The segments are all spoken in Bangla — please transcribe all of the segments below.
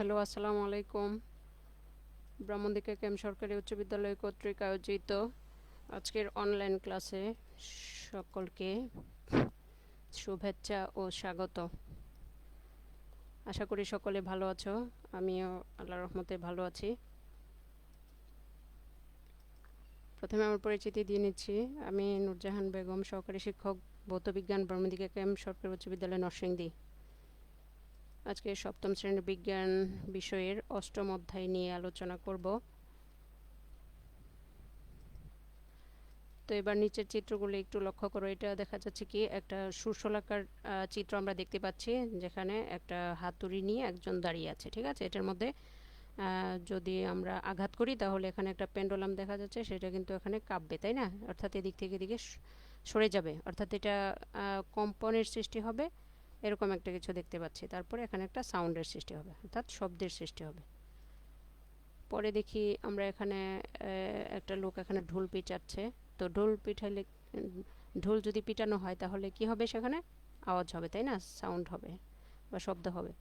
হ্যালো, আসসালামু আলাইকুম। ব্রাহ্মণদিকা ক্যাম্প সরকারি উচ্চ বিদ্যালয় কর্তৃক আয়োজিত আজকের অনলাইন ক্লাসে সকলকে শুভেচ্ছা ও স্বাগত। আশা করি সকলে ভালো আছো। আমিও আল্লাহর রহমতে ভালো আছি। প্রথমে আমার পরিচিতি দিয়ে নিচ্ছি। আমি নূরজাহান বেগম, সহকারী শিক্ষক, ভৌতবিজ্ঞান, ব্রাহ্মণদিকা ক্যাম্প সরকারি উচ্চ বিদ্যালয় নরসিংদী। আজকে সপ্তম শ্রেণীর বিজ্ঞান বিষয়ের অষ্টম অধ্যায় নিয়ে আলোচনা করব। তো এবার নিচের চিত্রগুলো একটু লক্ষ্য করো। এটা দেখা যাচ্ছে কি একটা সুশলাকার চিত্র আমরা দেখতে পাচ্ছি, যেখানে একটা হাতুড়ি নিয়ে একজন দাঁড়িয়ে আছে। ঠিক আছে, এটার মধ্যে যদি আমরা আঘাত করি তাহলে এখানে একটা পেন্ডুলাম দেখা যাচ্ছে, সেটা কিন্তু এখানে কাঁপবে, তাই না? অর্থাৎ এদিক থেকে এদিকে সরে যাবে, অর্থাৎ এটা কম্পনের সৃষ্টি হবে, এরকম একটা কিছু দেখতে পাচ্ছি। তারপরে এখানে একটা সাউন্ডের সৃষ্টি হবে, অর্থাৎ শব্দের সৃষ্টি হবে। পরে দেখি আমরা এখানে একটা লোক এখানে ঢোল পিটাচ্ছে। তো ঢোল পিটাইলে ঢোল যদি পিটানো হয় তাহলে কি হবে? সেখানে আওয়াজ হবে, তাই না? সাউন্ড হবে বা শব্দ হবে।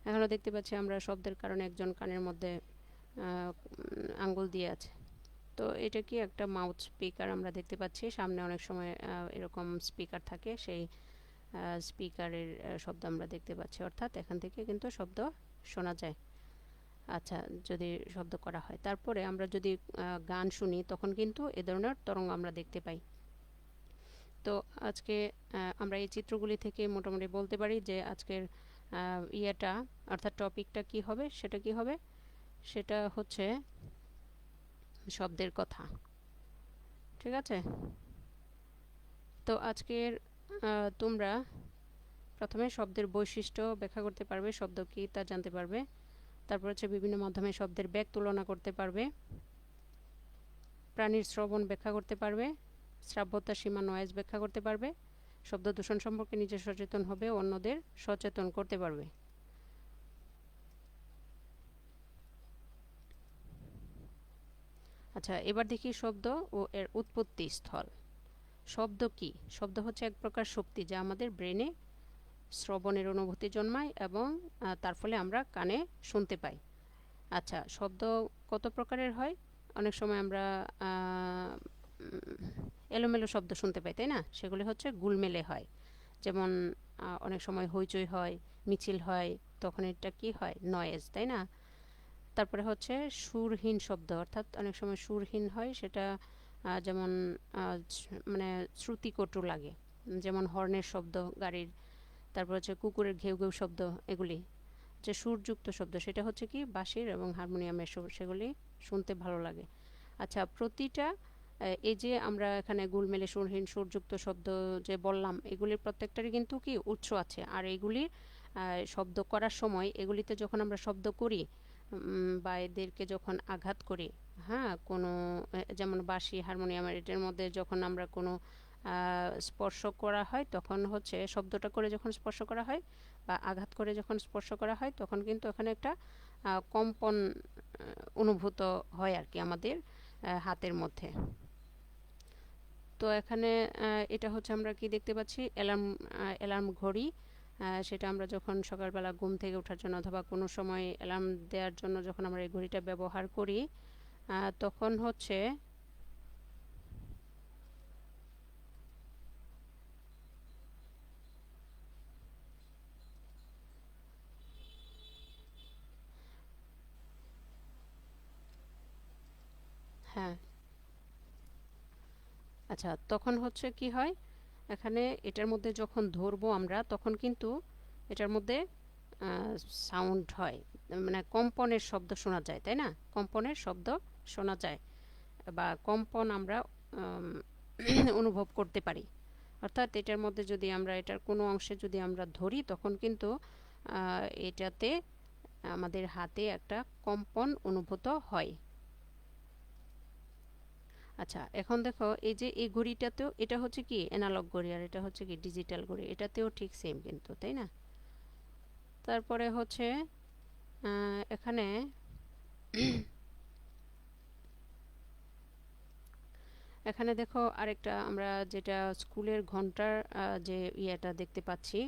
এখানে দেখতে পাচ্ছি আমরা শব্দের কারণে একজন কানের মধ্যে আঙ্গুল দিয়ে আছে। তো এটা কি একটা মাউথ স্পিকার আমরা দেখতে পাচ্ছি। সামনে অনেক সময় এরকম স্পিকার থাকে, সেই স্পিকারের শব্দ আমরা দেখতে পাচ্ছি, অর্থাৎ এখান থেকে কিন্তু শব্দ শোনা যায়। আচ্ছা, যদি শব্দ করা হয়, তারপরে আমরা যদি গান শুনি তখন কিন্তু এ ধরনের তরঙ্গ আমরা দেখতে পাই। তো আজকে আমরা এই চিত্রগুলি থেকে মোটামুটি বলতে পারি যে আজকের ইয়েটা অর্থাৎ টপিকটা কি হবে। সেটা কি হবে? সেটা হচ্ছে শব্দের কথা। ঠিক আছে, তো আজকের তোমরা প্রথমে শব্দের বৈশিষ্ট্য ব্যাখ্যা করতে পারবে, শব্দ কি তা জানতে পারবে। তারপর হচ্ছে বিভিন্ন মাধ্যমে শব্দের বেগ তুলনা করতে পারবে, প্রাণীর শ্রবণ ব্যাখ্যা করতে পারবে, শ্রাব্যতা সীমা নয়েজ ব্যাখ্যা করতে পারবে, শব্দ দূষণ সম্পর্কে নিজে সচেতন হবে, অন্যদের সচেতন করতে পারবে। আচ্ছা, এবার দেখি শব্দ ও এর উৎপত্তি স্থল। শব্দ কি? শব্দ হচ্ছে এক প্রকার শক্তি যা আমাদের ব্রেনে শ্রবণের অনুভূতি জন্মায় এবং তার ফলে আমরা কানে শুনতে পাই। আচ্ছা, শব্দ কত প্রকারের হয়? অনেক সময় আমরা এলোমেলো শব্দ শুনতে পাই, তাই না? সেগুলি হচ্ছে গুলমেলে হয়। যেমন অনেক সময় হইচই হয়, মিছিল হয়, তখন এটা কি হয়? নয়েজ, তাই না? তারপরে হচ্ছে সুরহীন শব্দ, অর্থাৎ অনেক সময় সুরহীন হয়, সেটা যেমন মানে শ্রুতিকটু লাগে, যেমন হর্নের শব্দ গাড়ির। তারপর হচ্ছে কুকুরের ঘেউ ঘেউ শব্দ। এগুলি যে সুরযুক্ত শব্দ, সেটা হচ্ছে কি বাঁশির এবং হারমোনিয়ামের সুর, সেগুলি শুনতে ভালো লাগে। আচ্ছা, প্রতিটা এই যে আমরা এখানে গুলমেলে সুরহীন সুরযুক্ত শব্দ যে বললাম, এগুলির প্রত্যেকটারই কিন্তু কি উৎস আছে। আর এগুলির শব্দ করার সময় এগুলিতে যখন আমরা শব্দ করি বা এদেরকে যখন আঘাত করি, হ্যাঁ, কোনো যেমন বাঁশি, হারমোনিয়ামের, এটার মধ্যে যখন আমরা কোনো স্পর্শ করা হয় তখন হচ্ছে শব্দটা করে যখন স্পর্শ করা হয় বা আঘাত করে যখন স্পর্শ করা হয় তখন কিন্তু এখানে একটা কম্পন অনুভূত হয় আর কি আমাদের হাতের মধ্যে। তো এখানে এটা হচ্ছে আমরা কি দেখতে পাচ্ছি? অ্যালার্ম ঘড়ি। সেটা আমরা যখন সকালবেলা ঘুম থেকে ওঠার জন্য অথবা কোনো সময় অ্যালার্ম দেওয়ার জন্য যখন আমরা এই ঘড়িটা ব্যবহার করি তখন হচ্ছে হ্যাঁ, আচ্ছা, তখন হচ্ছে কি হয়? এখানে এটার মধ্যে যখন ধরবো আমরা তখন কিন্তু এটার মধ্যে সাউন্ড হয়, মানে কম্পনের শব্দ শোনা যায়, তাই না? কম্পনের শব্দ শোনা যায় বা কম্পন আমরা অনুভব করতে পারি। অর্থাৎ এটার মধ্যে যদি আমরা এটার কোনো অংশে যদি আমরা ধরি তখন কিন্তু এটাতে আমাদের হাতে একটা কম্পন অনুভূত হয়। আচ্ছা, এখন দেখো এই যে এই ঘড়িটাতেও এটা হচ্ছে কি অ্যানালগ ঘড়ি আর এটা হচ্ছে কি ডিজিটাল ঘড়ি, এটাতেও ঠিক সেম কিন্তু, তাই না? তারপরে হচ্ছে এখানে এখানে দেখো আরেকটা আমরা যেটা স্কুলের ঘন্টার যে ইয়েটা দেখতে পাচ্ছি,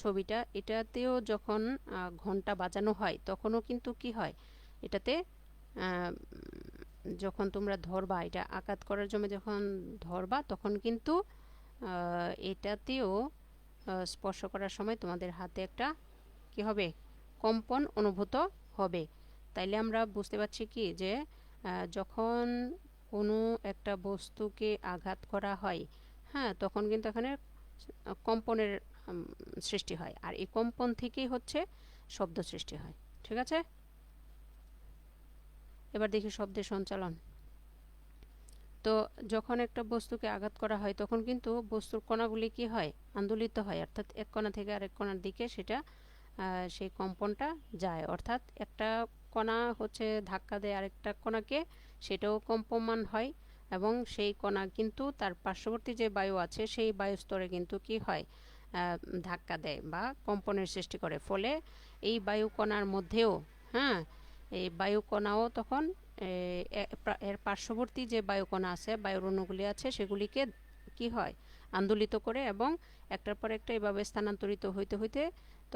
ছবিটা, এটাতেও যখন ঘন্টা বাজানো হয় তখনও কিন্তু কি হয়, এটাতে যখন তোমরা ধরবা, এটা আঘাত করার জন্য যখন ধরবা তখন কিন্তু এটাতেও স্পর্শ করার সময় তোমাদের হাতে একটা কি হবে, কম্পন অনুভূত হবে। তাইলে আমরা বুঝতে পারছি কি যে যখন কোনো একটা বস্তুকে আঘাত করা হয়, হ্যাঁ, তখন কিন্তু এখানে কম্পনের সৃষ্টি হয়, আর এই কম্পন থেকেই হচ্ছে শব্দ সৃষ্টি হয়। ঠিক আছে, এবার দেখি শব্দের সঞ্চালন। তো যখন একটা বস্তুকে আঘাত করা হয় তখন কিন্তু বস্তুর কণাগুলি কি হয়, আন্দোলিত হয়, অর্থাৎ এক কণা থেকে আরেক কণার দিকে সেটা সেই কম্পনটা যায়। অর্থাৎ একটা কণা হচ্ছে ধাক্কা দেয় আরেকটা কণাকে, সেটাও কম্পমান হয়, এবং সেই কণা কিন্তু তার পার্শ্ববর্তী যে বায়ু আছে সেই বায়ুস্তরে কিন্তু কি হয়, ধাক্কা দেয় বা কম্পনের সৃষ্টি করে। ফলে এই বায়ু কণার মধ্যেও, হ্যাঁ, এই বায়ু কণাও তখন এর পার্শ্ববর্তী যে বায়ুকণা আছে, বায়ুর অণুগুলি আছে, সেগুলিকে কি হয়, আন্দোলিত করে, এবং একটার পর একটা এভাবে স্থানান্তরিত হইতে হইতে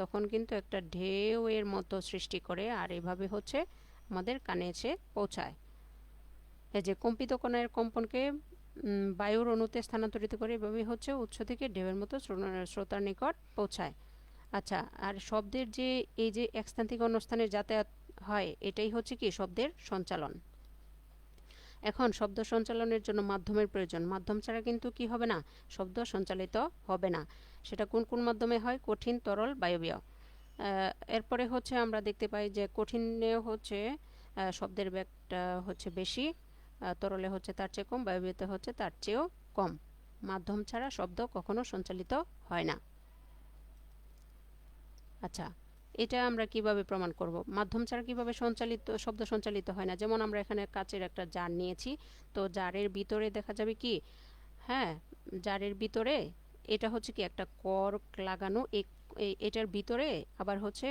তখন কিন্তু একটা ঢেউ এর মতো সৃষ্টি করে, আর এভাবে হচ্ছে আমাদের কানে এসে পৌঁছায়। এই যে কম্পিত কণার কম্পনকে বায়ুর অণুতে স্থানান্তরিত করে এভাবে হচ্ছে উৎস থেকে ঢেউয়ের মতো শ্রোতার নিকট পৌঁছায়। আচ্ছা, আর শব্দের যে এই যে এক স্থান থেকে অন্য স্থানে যাতায়াত হয়, এটাই হচ্ছে কি শব্দের সঞ্চালন। এখন শব্দ সঞ্চালনের জন্য মাধ্যমের প্রয়োজন। মাধ্যম ছাড়া কিন্তু কি হবে না, শব্দ সঞ্চালিত হবে না। সেটা কোন কোন মাধ্যমে হয়, কঠিন, তরল, বায়বীয়। এরপরে হচ্ছে আমরা দেখতে পাই যে কঠিনেও হচ্ছে শব্দের বেগটা হচ্ছে বেশি, তরলে হচ্ছে তার চেয়ে কম, বায়বীয়তে হচ্ছে তার চেয়েও কম। মাধ্যম ছাড়া শব্দ কখনো সঞ্চালিত হয় না। আচ্ছা, এটা আমরা কিভাবে প্রমাণ করব, মাধ্যম ছাড়া কিভাবে শব্দ সঞ্চালিত হয় না? যেমন আমরা এখানে কাচের একটা জার নিয়েছি, তো জারের ভিতরে দেখা যাবে কি, হ্যাঁ, জারের ভিতরে এটা হচ্ছে কি একটা কর্ক লাগানো, এটার ভিতরে আবার হচ্ছে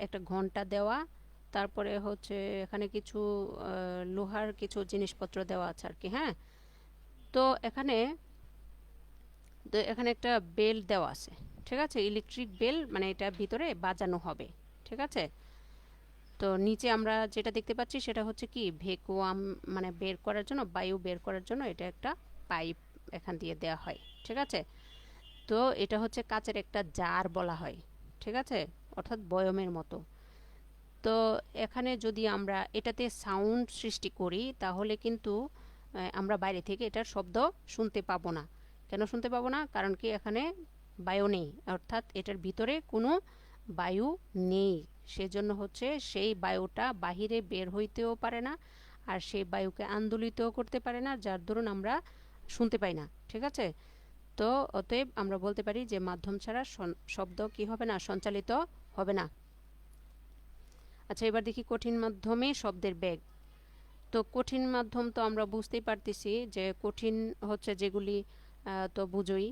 একটা ঘন্টা দেওয়া, তারপরে হচ্ছে এখানে কিছু লোহার কিছু জিনিসপত্র দেওয়া আছে আর কি। হ্যাঁ, তো এখানে একটা বেল দেওয়া আছে, ঠিক আছে, ইলেকট্রিক বেল, মানে এটা ভিতরে বাজানো হবে। ঠিক আছে, তো নিচে আমরা যেটা দেখতে পাচ্ছি সেটা হচ্ছে কি ভ্যাকুয়াম, মানে বের করার জন্য, বায়ু বের করার জন্য এটা একটা পাইপ এখান দিয়ে দেওয়া হয়। ঠিক আছে, তো এটা হচ্ছে কাচের একটা জার বলা হয়। ঠিক আছে, অর্থাৎ বয়মের মতো। তো এখানে যদি আমরা এটাতে সাউন্ড সৃষ্টি করি তাহলে কিন্তু আমরা বাইরে থেকে এটার শব্দ শুনতে পাবো না। কেন শুনতে পাবো না? কারণ কি এখানে বায়ু নেই, অর্থাৎ এটার ভিতরে কোনো বায়ু নেই। সেজন্য হচ্ছে সেই বায়ুটা বাহিরে বের হইতেও পারে না, আর সেই বায়ুকে আন্দোলিতও করতে পারে না, যার দরুন আমরা শুনতে পাই না। ঠিক আছে, তো অতএব আমরা বলতে পারি যে মাধ্যম ছাড়া শব্দ কি হবে না, সঞ্চালিত হবে না। আচ্ছা, এবার দেখি কঠিন মাধ্যমে শব্দের বেগ। তো কঠিন মাধ্যম তো আমরা বুঝতেই পারতেছি যে কঠিন হচ্ছে যেগুলি, তো বুঝোই।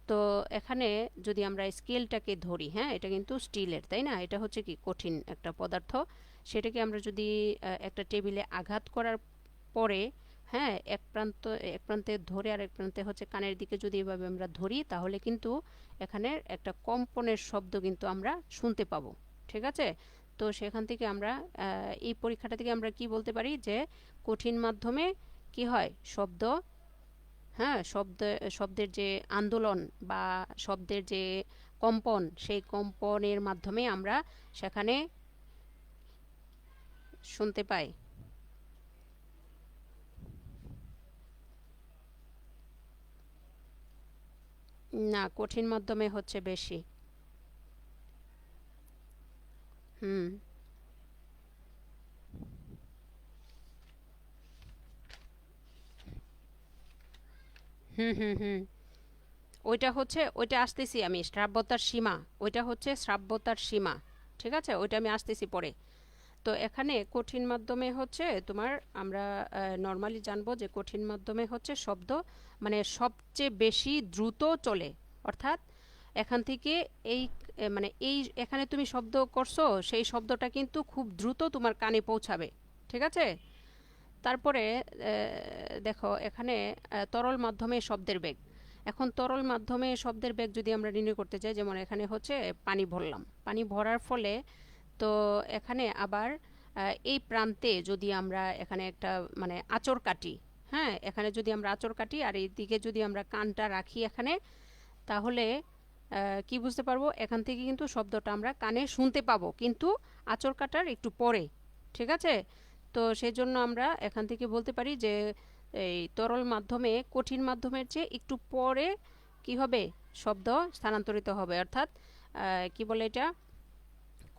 তো এখানে যদি আমরা স্কেলটাকে ধরি, হ্যাঁ, এটা কিন্তু স্টিলের, তাই না, এটা হচ্ছে কি কঠিন একটা পদার্থ। সেটাকে আমরা যদি একটা টেবিলে আঘাত করার পরে, হ্যাঁ, এক প্রান্তে ধরে আর এক প্রান্তে হচ্ছে কানের দিকে যদি এভাবে আমরা ধরি, তাহলে কিন্তু এখানে একটা কম্পনের শব্দ কিন্তু আমরা শুনতে পাবো। ঠিক আছে, তো সেখান থেকে আমরা এই পরীক্ষাটা থেকে আমরা কি বলতে পারি যে কঠিন মাধ্যমে কি হয়, শব্দ, হ্যাঁ, শব্দের যে আন্দোলন বা শব্দের যে কম্পন, সেই কম্পনের মাধ্যমে আমরা সেখানে শুনতে পাই। না, কঠিন মাধ্যমে হচ্ছে বেশি। হুম হুম হুম হুম ওইটা আসতেছি আমি, শ্রাব্যতার সীমা, ওইটা হচ্ছে শ্রাব্যতার সীমা। ঠিক আছে, ওইটা আমি আসতেছি পরে। তো এখানে কঠিন মাধ্যমে হচ্ছে তোমার, আমরা নর্মালি জানবো যে কঠিন মাধ্যমে হচ্ছে শব্দ মানে সবচেয়ে বেশি দ্রুত চলে। অর্থাৎ এখান থেকে এই মানে এই এখানে তুমি শব্দ করছো, সেই শব্দটা কিন্তু খুব দ্রুত তোমার কানে পৌঁছাবে। ঠিক আছে, তারপরে দেখো এখানে তরল মাধ্যমে শব্দের বেগ। এখন তরল মাধ্যমে শব্দের বেগ যদি আমরা নির্ণয় করতে চাই, যেমন এখানে হচ্ছে পানি ভরলাম, পানি ভরার ফলে তো এখানে আবার এই প্রান্তে যদি আমরা এখানে একটা মানে আঁচড় কাটি, হ্যাঁ, এখানে যদি আমরা আঁচড় কাটি আর এইদিকে যদি আমরা কানটা রাখি এখানে, তাহলে কি বুঝতে পারবো, এখান থেকে কিন্তু শব্দটা আমরা কানে শুনতে পাবো, কিন্তু আঁচড় কাটার একটু পরে। ঠিক আছে, তো সেই জন্য আমরা এখান থেকে বলতে পারি যে এই তরল মাধ্যমে কঠিন মাধ্যমের চেয়ে একটু পরে কি হবে, শব্দ স্থানান্তরিত হবে। অর্থাৎ কি বলে এটা,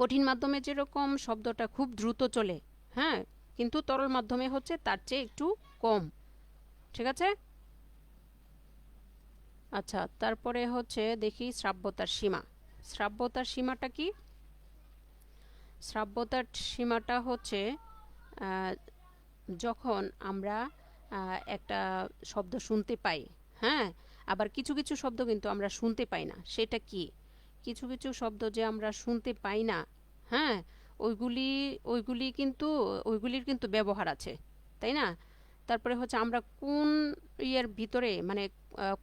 কঠিন মাধ্যমে যেরকম শব্দটা খুব দ্রুত চলে, হ্যাঁ, কিন্তু তরল মাধ্যমে হচ্ছে তার চেয়ে একটু কম। ঠিক আছে। আচ্ছা, তারপরে হচ্ছে দেখি শ্রাব্যতার সীমা। শ্রাব্যতার সীমাটা কি? শ্রাব্যতার সীমাটা হচ্ছে যখন আমরা একটা শব্দ শুনতে পাই, হ্যাঁ, আবার কিছু কিছু শব্দ কিন্তু আমরা শুনতে পাই না। সেটা কি? কিছু কিছু শব্দ যে আমরা শুনতে পাই না, হ্যাঁ, ওইগুলি ওইগুলির কিন্তু ব্যবহার আছে, তাই না? তারপরে হচ্ছে আমরা কোন ইয়ের ভিতরে মানে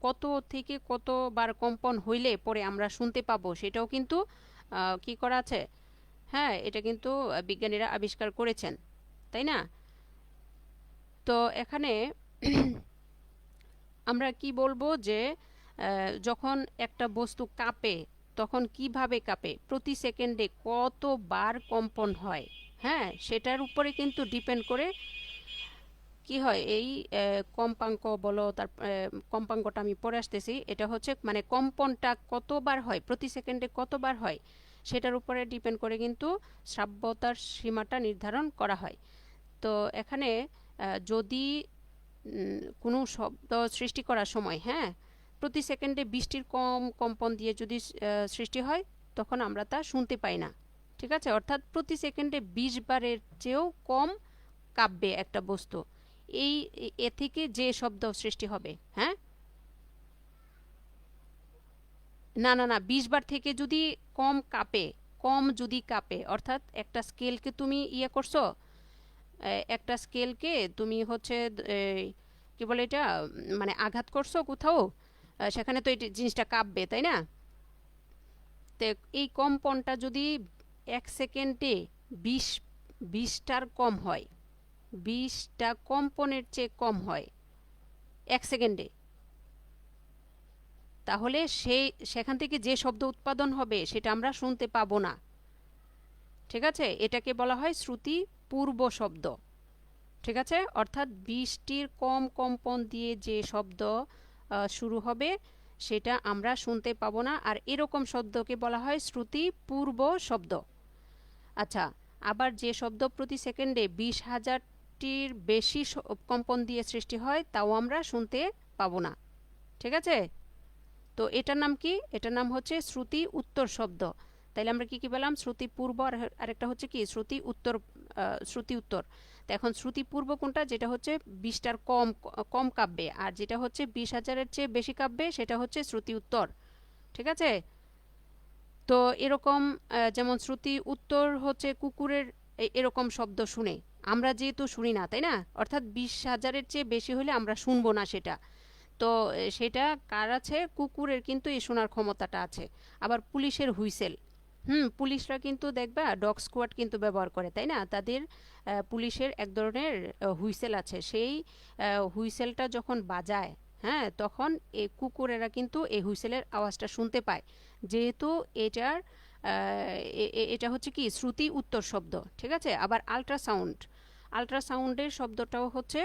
কত থেকে কতবার কম্পন হইলে পরে আমরা শুনতে পাবো, সেটাও কিন্তু কি করা আছে, হ্যাঁ, এটা কিন্তু বিজ্ঞানীরা আবিষ্কার করেছেন, তাই না? তো এখানে আমরা কি বলবো যে যখন একটা বস্তু কাঁপে তখন কিভাবে কাঁপে, প্রতি সেকেন্ডে কতবার কম্পন হয়, হ্যাঁ, সেটার উপরে কিন্তু ডিপেন্ড করে কি হয় এই কম্পাঙ্ক বলো, তার কম্পাঙ্কটা আমি পরে আসতেছি। এটা হচ্ছে মানে কম্পনটা কতবার হয়, প্রতি সেকেন্ডে কতবার হয়, সেটার উপরে ডিপেন্ড করে কিন্তু শ্রাব্যতার সীমাটা নির্ধারণ করা হয়। তো এখানে যদি কোনো শব্দ সৃষ্টি করার সময়, হ্যাঁ, প্রতি সেকেন্ডে 20টির কম কম্পন দিয়ে যদি সৃষ্টি হয়, তখন আমরা তা শুনতে পাই না। ঠিক আছে, অর্থাৎ প্রতি সেকেন্ডে 20 বারের চেয়েও কম কাঁপবে একটা বস্তু, এই এ থেকে যে শব্দ সৃষ্টি হবে, হ্যাঁ, না না না, 20 বার থেকে যদি কম কাঁপে, কম যদি কাঁপে, অর্থাৎ একটা স্কেলকে তুমি ইয়ে করছো, একটা স্কেলকে তুমি হচ্ছে কি বলে এটা, মানে আঘাত করছো কোথাও, সেখানে তো এই জিনিসটা কাঁপবে, তাই না? তো এই কম্পনটা যদি 1 সেকেন্ডে 20টার কম হয়, 20টা কম্পনের চেয়ে কম হয় 1 সেকেন্ডে, তাহলে সেখান থেকে যে শব্দ উৎপাদন হবে সেটা আমরা শুনতে পাবো না। ঠিক আছে, এটাকে বলা হয় শ্রুতি পূর্ব শব্দ। ঠিক আছে, অর্থাৎ 20টির কম কম্পন দিয়ে যে শব্দ শুরু হবে সেটা আমরা শুনতে পাবো না, আর এরকম শব্দকে বলা হয় শ্রুতি পূর্ব শব্দ। আচ্ছা, আবার যে শব্দ প্রতি সেকেন্ডে 20,000টির বেশি কম্পন দিয়ে সৃষ্টি হয়, তাও আমরা শুনতে পাবো না। ঠিক আছে, তো এটার নাম কি? এটার নাম হচ্ছে শ্রুতি উত্তর শব্দ। তাইলে আমরা কি কি পেলাম? শ্রুতি পূর্ব, আর আরেকটা হচ্ছে কি শ্রুতি উত্তর। শ্রুতি উত্তর। তো এখন শ্রুতি পূর্ব কোনটা? যেটা হচ্ছে 20টার কম কম কাব্যে, আর যেটা হচ্ছে 20,000-এর চেয়ে বেশি কাব্যে, সেটা হচ্ছে শ্রুতি উত্তর। ঠিক আছে, তো এরকম যেমন শ্রুতি উত্তর হচ্ছে কুকুরের এরকম শব্দ শুনে, আমরা যেহেতু শুনি না, তাই না, অর্থাৎ 20,000-এর চেয়ে বেশি হলে আমরা শুনবো না সেটা। তো সেটা কার আছে? কুকুরের কিন্তু এই শোনার ক্ষমতাটা আছে। আবার পুলিশের হুইসেল, পুলিশরা কিন্তু দেখবা ডগ স্কোয়াড কিন্তু ব্যবহার করে, তাই না? তাদের পুলিশের এক ধরনের হুইসেল আছে, সেই হুইসেলটা যখন বাজায়, হ্যাঁ, তখন এই কুকুরেরা কিন্তু এই হুইসেলের আওয়াজটা শুনতে পায়, যেহেতু এটার এটা হচ্ছে কি শ্রুতি উত্তর শব্দ। ঠিক আছে, আবার আল্ট্রাসাউন্ড, আল্ট্রাসাউন্ডের শব্দটাও হচ্ছে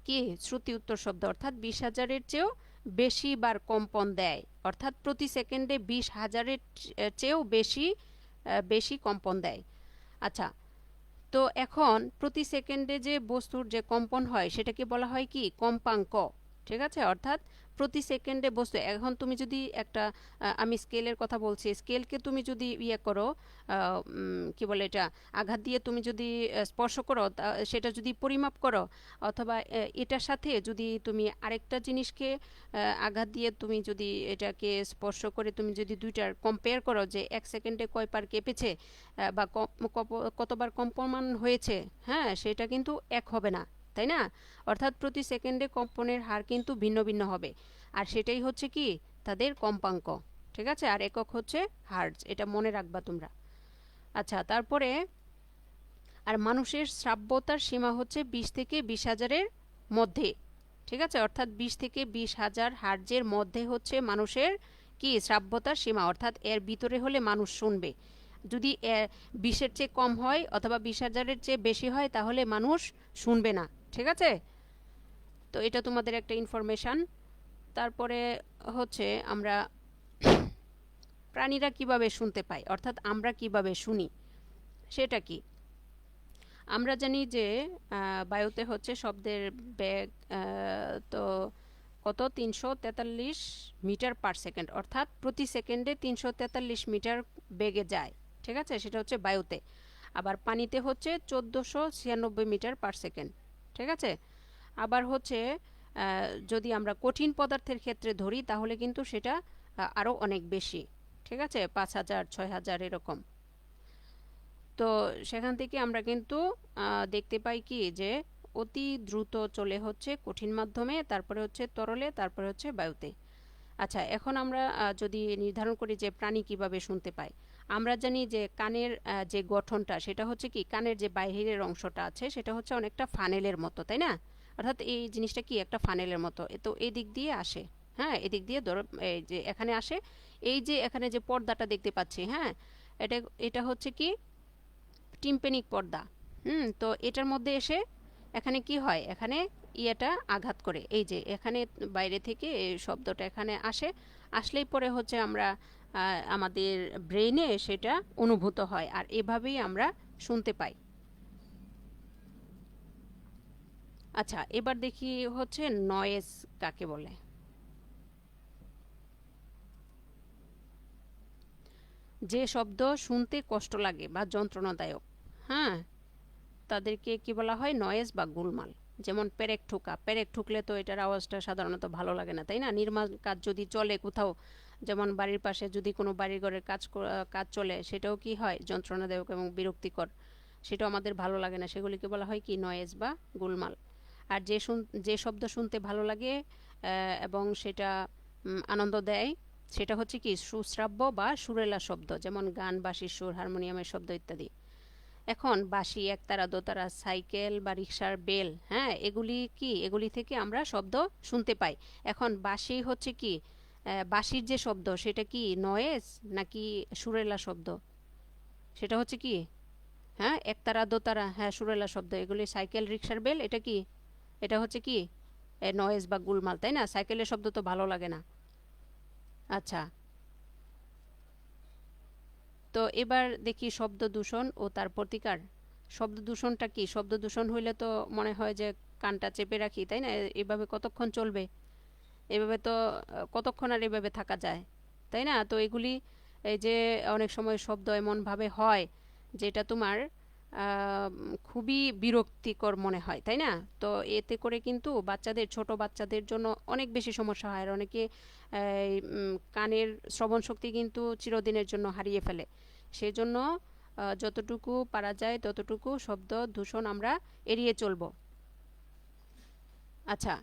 কি শ্রুতি উত্তর শব্দ, অর্থাৎ 20,000-এর চেয়েও বেশি বার কম্পন দেয়, অর্থাৎ প্রতি সেকেন্ডে 20,000-এর চেয়েও বেশি বেশি কম্পন দেয়। আচ্ছা, তো এখন প্রতি সেকেন্ডে যে বস্তুর যে কম্পন হয় সেটাকে বলা হয় কি কম্পাঙ্ক। ঠিক আছে, অর্থাৎ প্রতি সেকেন্ডে বস্তু, এখন তুমি যদি একটা আমি স্কেলের কথা বলছি, স্কেলকে তুমি যদি ইয়ে করো, কি বলে এটা, আঘাত দিয়ে তুমি যদি স্পর্শ করো, সেটা যদি পরিমাপ করো, অথবা এটার সাথে যদি তুমি আরেকটা জিনিসকে আঘাত দিয়ে তুমি যদি এটাকে স্পর্শ করে তুমি যদি দুইটার কম্পেয়ার করো যে 1 সেকেন্ডে কয়বার কেঁপেছে বা কতবার কম্পমান হয়েছে, হ্যাঁ, সেটা কিন্তু এক হবে না। তাই না? অর্থাৎ প্রতি সেকেন্ডে কম্পনের হার কিন্তু ভিন্ন ভিন্ন হবে, আর সেটাই হচ্ছে কি তাদের কম্পাঙ্ক। ঠিক আছে, আর একক হচ্ছে হার্টজ, এটা মনে রাখবা তোমরা। আচ্ছা, তারপরে আর মানুষের শ্রাব্যতার সীমা হচ্ছে 20 থেকে 20,000-এর মধ্যে। ঠিক আছে, অর্থাৎ 20 থেকে 20,000 হার্টজের মধ্যে হচ্ছে মানুষের কি শ্রাব্যতার সীমা, অর্থাৎ এর ভিতরে হলে মানুষ শুনবে। যদি 20-এর চেয়ে কম হয় অথবা 20,000-এর চেয়ে বেশি হয় তাহলে মানুষ শুনবে না। ঠিক আছে, তো এটা তোমাদের একটা ইনফরমেশান। তারপরে হচ্ছে আমরা প্রাণীরা কিভাবে শুনতে পায়, অর্থাৎ আমরা কিভাবে শুনি সেটা কি। আমরা জানি যে বায়ুতে হচ্ছে শব্দের বেগ তো কত 343 মিটার পার সেকেন্ড, অর্থাৎ প্রতি সেকেন্ডে 343 মিটার বেগে যায়। ঠিক আছে, সেটা হচ্ছে বায়ুতে। আবার পানিতে হচ্ছে 1496 মিটার পার সেকেন্ড। ঠিক আছে, আবার হচ্ছে যদি আমরা কঠিন পদার্থের ক্ষেত্রে ধরি তাহলে কিন্তু সেটা আরও অনেক বেশি। ঠিক আছে, 5,000 6,000 এরকম। তো সেখান থেকে আমরা কিন্তু দেখতে পাই কি যে অতি দ্রুত চলে হচ্ছে কঠিন মাধ্যমে, তারপরে হচ্ছে তরলে, তারপরে হচ্ছে বায়ুতে। আচ্ছা, এখন আমরা যদি নির্ধারণ করি যে প্রাণী কিভাবে শুনতে পায়। আমরা জানি যে কানের যে গঠনটা সেটা হচ্ছে কি কানের যে বাইরের অংশটা আছে সেটা হচ্ছে অনেকটা ফানেলের মতো, তাই না? অর্থাৎ এই জিনিসটা কি একটা ফানেলের মতো, তো এই দিক দিয়ে আসে। হ্যাঁ, এদিক দিয়ে ধরো এই যে এখানে আসে, এই যে এখানে যে পর্দাটা দেখতে পাচ্ছি, হ্যাঁ, এটা এটা হচ্ছে কি টিম্পেনিক পর্দা। তো এটার মধ্যে এসে এখানে কি হয়, এখানে ইয়েটা আঘাত করে, এই যে এখানে বাইরে থেকে এই শব্দটা এখানে আসে, আসলেই পরে হচ্ছে আমরা আমাদের ব্রেইনে সেটা অনুভূত হয়, আর এভাবেই আমরা শুনতে পাই। আচ্ছা, এবার দেখি হচ্ছে নয়েজ কাকে বলে। যে শব্দ শুনতে কষ্ট লাগে বা যন্ত্রণাদায়ক, হ্যাঁ, তাদেরকে কি বলা হয়, নয়েজ বা গোলমাল। যেমন পেরেক ঠোকা, পেরেক ঠুকলে তো এটার আওয়াজটা সাধারণত ভালো লাগে না, তাই না? নির্মাণ কাজ যদি চলে কোথাও, যেমন বাড়ির পাশে যদি কোনো বাড়িঘরের কাজ চলে, সেটাও কি হয় যন্ত্রণাদায়ক এবং বিরক্তিকর, সেটাও আমাদের ভালো লাগে না, সেগুলিকে বলা হয় কি নয়েজ বা গোলমাল। আর যে শব্দ শুনতে ভালো লাগে এবং সেটা আনন্দ দেয় সেটা হচ্ছে কি সুশ্রাব্য বা সুরেলা শব্দ, যেমন গান, বাঁশির সুর, হারমোনিয়ামের শব্দ ইত্যাদি। এখন বাঁশি, একতারা, দোতারা, সাইকেল বা রিক্সার বেল, হ্যাঁ, এগুলি থেকে আমরা শব্দ শুনতে পাই। এখন বাঁশি হচ্ছে কি বাঁশির যে শব্দ সেটা কি নয়েজ নাকি সুরেলা শব্দ, সেটা হচ্ছে কি হ্যাঁ একতারা, দোতারা, হ্যাঁ সুরেলা শব্দ। এগুলি সাইকেল, রিক্সার বেল, এটা কি এটা হচ্ছে কি নয়েজ বা গুলমাল, তাই না? সাইকেলের শব্দ তো ভালো লাগে না। আচ্ছা, তো এবার দেখি শব্দ দূষণ ও তার প্রতিকার। শব্দ দূষণটা কি? শব্দ দূষণ হইলে তো মনে হয় যে কানটা চেপে রাখি, তাই না? এভাবে কতক্ষণ চলবে? এভাবে তো কতক্ষণ আর এভাবে থাকা যায়, তাই না? তো এগুলি এই যে অনেক সময় শব্দ এমনভাবে হয় যেটা তোমার খুবই বিরক্তিকর মনে হয়, তাই না? তো এতে করে কিন্তু ছোট বাচ্চাদের জন্য অনেক বেশি সমস্যা হয়, আর অনেকে কানের শ্রবণ শক্তি কিন্তু চিরদিনের জন্য হারিয়ে ফেলে। সেজন্য যতটুকু পারা যায় ততটুকু শব্দ দূষণ আমরা এড়িয়ে চলব। আচ্ছা,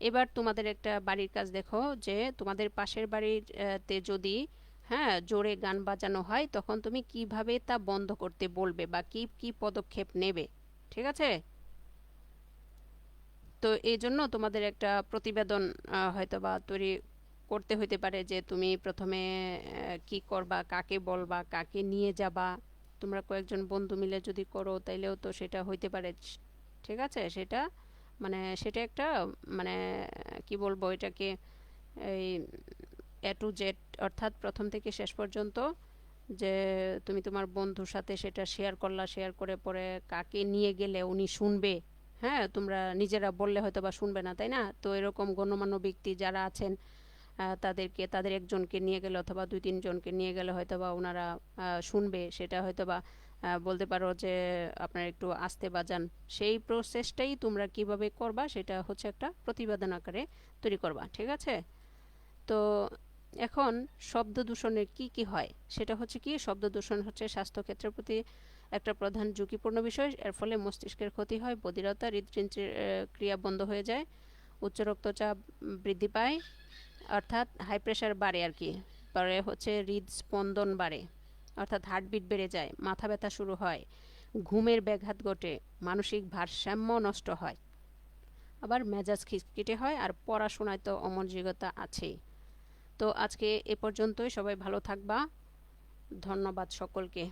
এবার তোমাদের একটা বাড়ির কাজ দেখো, যে তোমাদের পাশের বাড়িতে যদি হ্যাঁ জোরে গান বাজানো হয় তখন তুমি কিভাবে তা বন্ধ করতে বলবে বা কি কি পদক্ষেপ নেবে। ঠিক আছে, তো এই জন্য তোমাদের একটা প্রতিবেদন হয়তো বা তৈরি করতে হইতে পারে, যে তুমি প্রথমে কি করবা, কাকে বলবা, কাকে নিয়ে যাবা। তোমরা কয়েকজন বন্ধু মিলে যদি করো তাইলেও তো সেটা হইতে পারে। ঠিক আছে, সেটা মানে সেটা একটা মানে কি বলবো এটাকে, এই এ টু জেড, অর্থাৎ প্রথম থেকে শেষ পর্যন্ত, যে তুমি তোমার বন্ধুর সাথে সেটা শেয়ার করলা, শেয়ার করে পরে কাকে নিয়ে গেলে উনি শুনবে। হ্যাঁ, তোমরা নিজেরা বললে হয়তো বা শুনবে না, তাই না? তো এরকম গণ্যমান্য ব্যক্তি যারা আছেন তাদের একজনকে নিয়ে গেলে অথবা 2-3 জনকে নিয়ে গেলে হয়তো বা ওনারা শুনবে। সেটা হয়তো বা বলতে পারো যে আপনারা একটু আস্তে বাজান। সেই প্রসেসটাই তোমরা কিভাবে করবা সেটা হচ্ছে একটা প্রতিবেদন আকারে তৈরি করবা। ঠিক আছে, তো এখন শব্দ দূষণের কি কি হয় সেটা হচ্ছে কি, শব্দ দূষণ হচ্ছে স্বাস্থ্যক্ষেত্রের প্রতি একটা প্রধান ঝুঁকিপূর্ণ বিষয়। এর ফলে মস্তিষ্কের ক্ষতি হয়, বধিরতা, হৃদযন্ত্রের ক্রিয়া বন্ধ হয়ে যায়, উচ্চ রক্তচাপ বৃদ্ধি পায়, অর্থাৎ হাই প্রেশার বাড়ে আর কি। পরে হচ্ছে হৃদস্পন্দন বাড়ে, অর্থাৎ হার্টবিট বেড়ে যায়, মাথা ব্যথা শুরু হয়, ঘুমের ব্যাঘাত ঘটে, মানসিক ভারসাম্য নষ্ট হয়, আবার মেজাজ খিটখিটে হয়, আর পড়াশোনায় তো অমনোযোগিতা আছেই। তো আজকে এ পর্যন্তই। সবাই ভালো থাকবা। ধন্যবাদ সকলকে।